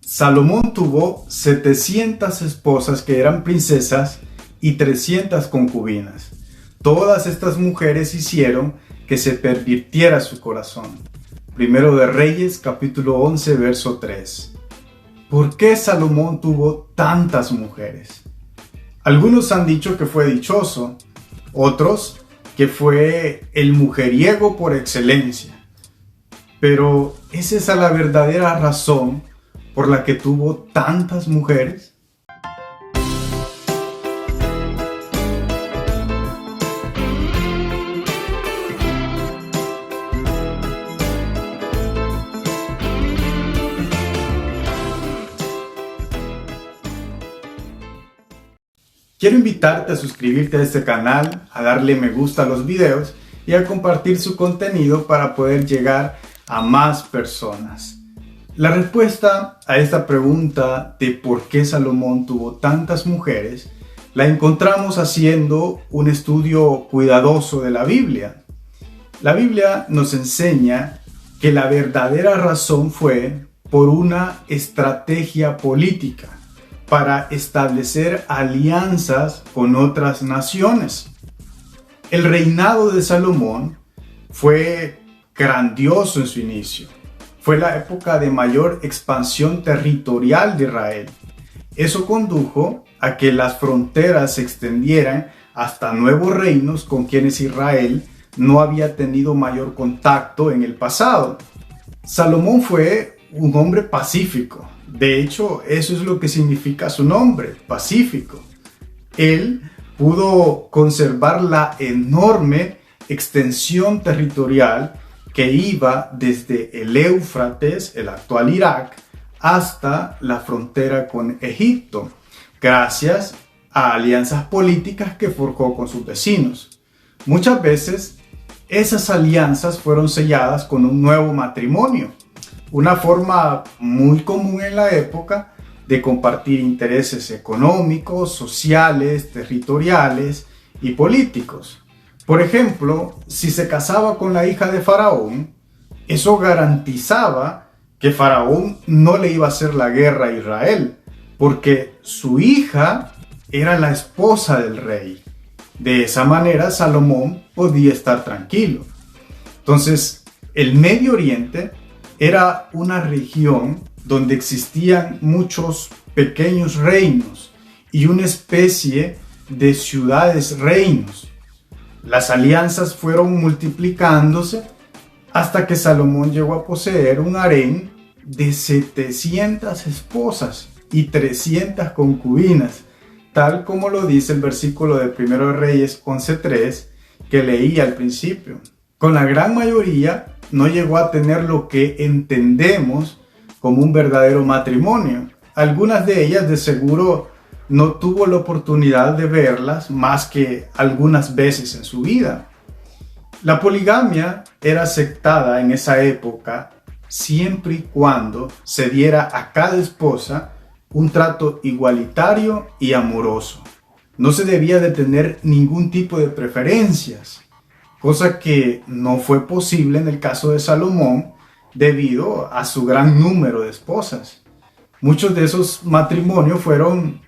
Salomón tuvo 700 esposas que eran princesas y 300 concubinas. Todas estas mujeres hicieron que se pervirtiera su corazón. Primero de Reyes, capítulo 11, verso 3. ¿Por qué Salomón tuvo tantas mujeres? Algunos han dicho que fue dichoso, otros que fue el mujeriego por excelencia. Pero ¿es esa la verdadera razón por la que tuvo tantas mujeres? Quiero invitarte a suscribirte a este canal, a darle me gusta a los videos y a compartir su contenido para poder llegar a más personas. La respuesta a esta pregunta de por qué Salomón tuvo tantas mujeres la encontramos haciendo un estudio cuidadoso de la Biblia. La Biblia nos enseña que la verdadera razón fue por una estrategia política para establecer alianzas con otras naciones. El reinado de Salomón fue grandioso en su inicio. Fue la época de mayor expansión territorial de Israel. Eso condujo a que las fronteras se extendieran hasta nuevos reinos con quienes Israel no había tenido mayor contacto en el pasado. Salomón fue un hombre pacífico. De hecho, eso es lo que significa su nombre, pacífico. Él pudo conservar la enorme extensión territorial que iba desde el Éufrates, el actual Irak, hasta la frontera con Egipto, gracias a alianzas políticas que forjó con sus vecinos. Muchas veces, esas alianzas fueron selladas con un nuevo matrimonio, una forma muy común en la época de compartir intereses económicos, sociales, territoriales y políticos. Por ejemplo, si se casaba con la hija de Faraón, eso garantizaba que Faraón no le iba a hacer la guerra a Israel, porque su hija era la esposa del rey. De esa manera, Salomón podía estar tranquilo. Entonces, el Medio Oriente era una región donde existían muchos pequeños reinos y una especie de ciudades-reinos. Las alianzas fueron multiplicándose hasta que Salomón llegó a poseer un harén de 700 esposas y 300 concubinas, tal como lo dice el versículo de 1 Reyes 11:3 que leí al principio. Con la gran mayoría no llegó a tener lo que entendemos como un verdadero matrimonio. Algunas de ellas de seguro no tuvo la oportunidad de verlas más que algunas veces en su vida. La poligamia era aceptada en esa época siempre y cuando se diera a cada esposa un trato igualitario y amoroso. No se debía de tener ningún tipo de preferencias, cosa que no fue posible en el caso de Salomón debido a su gran número de esposas. Muchos de esos matrimonios fueron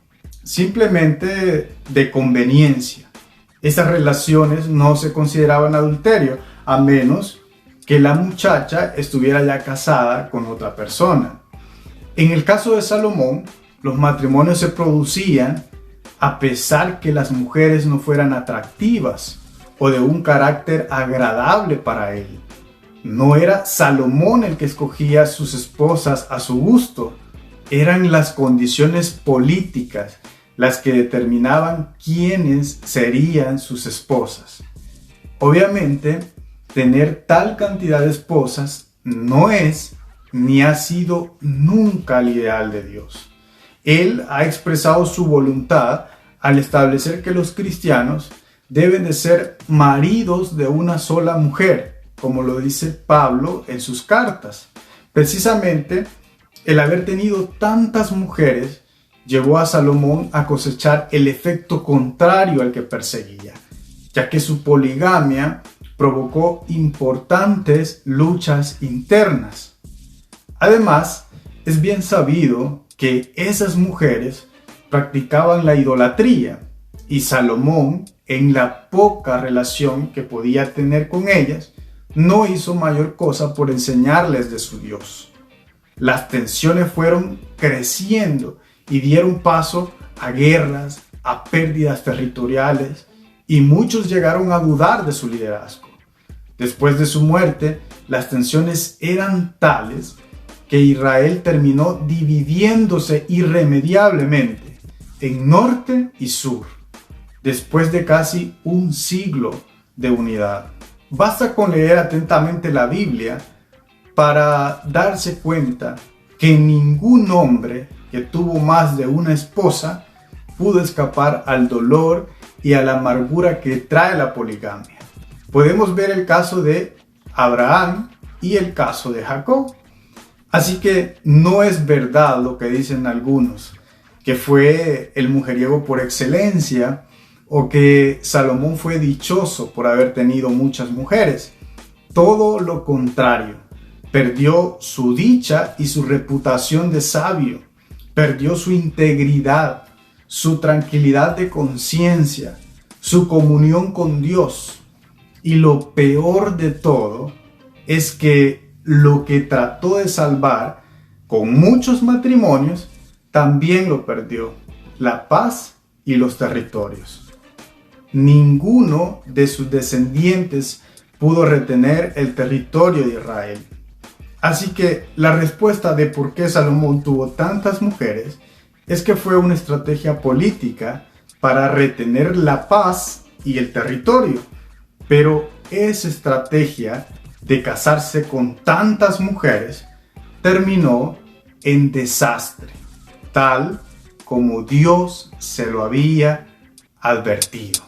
simplemente de conveniencia. Esas relaciones no se consideraban adulterio, a menos que la muchacha estuviera ya casada con otra persona. En el caso de Salomón, los matrimonios se producían a pesar que las mujeres no fueran atractivas o de un carácter agradable para él. No era Salomón el que escogía sus esposas a su gusto, eran las condiciones políticas las que determinaban quiénes serían sus esposas. Obviamente, tener tal cantidad de esposas no es ni ha sido nunca el ideal de Dios. Él ha expresado su voluntad al establecer que los cristianos deben de ser maridos de una sola mujer, como lo dice Pablo en sus cartas. Precisamente, el haber tenido tantas mujeres llevó a Salomón a cosechar el efecto contrario al que perseguía, ya que su poligamia provocó importantes luchas internas. Además, Es bien sabido que esas mujeres practicaban la idolatría y Salomón, en la poca relación que podía tener con ellas, no hizo mayor cosa por enseñarles de su Dios. Las tensiones fueron creciendo y dieron paso a guerras, a pérdidas territoriales, y muchos llegaron a dudar de su liderazgo. Después de su muerte, las tensiones eran tales que Israel terminó dividiéndose irremediablemente en norte y sur, después de casi un siglo de unidad. Basta con leer atentamente la Biblia para darse cuenta que ningún hombre que tuvo más de una esposa pudo escapar al dolor y a la amargura que trae la poligamia. Podemos ver el caso de Abraham y el caso de Jacob. Así que no es verdad lo que dicen algunos, que fue el mujeriego por excelencia o que Salomón fue dichoso por haber tenido muchas mujeres. Todo lo contrario, perdió su dicha y su reputación de sabio, perdió su integridad, su tranquilidad de conciencia, su comunión con Dios. Y lo peor de todo es que lo que trató de salvar con muchos matrimonios también lo perdió: la paz y los territorios. Ninguno de sus descendientes pudo retener el territorio de Israel. Así que la respuesta de por qué Salomón tuvo tantas mujeres es que fue una estrategia política para retener la paz y el territorio. Pero esa estrategia de casarse con tantas mujeres terminó en desastre, tal como Dios se lo había advertido.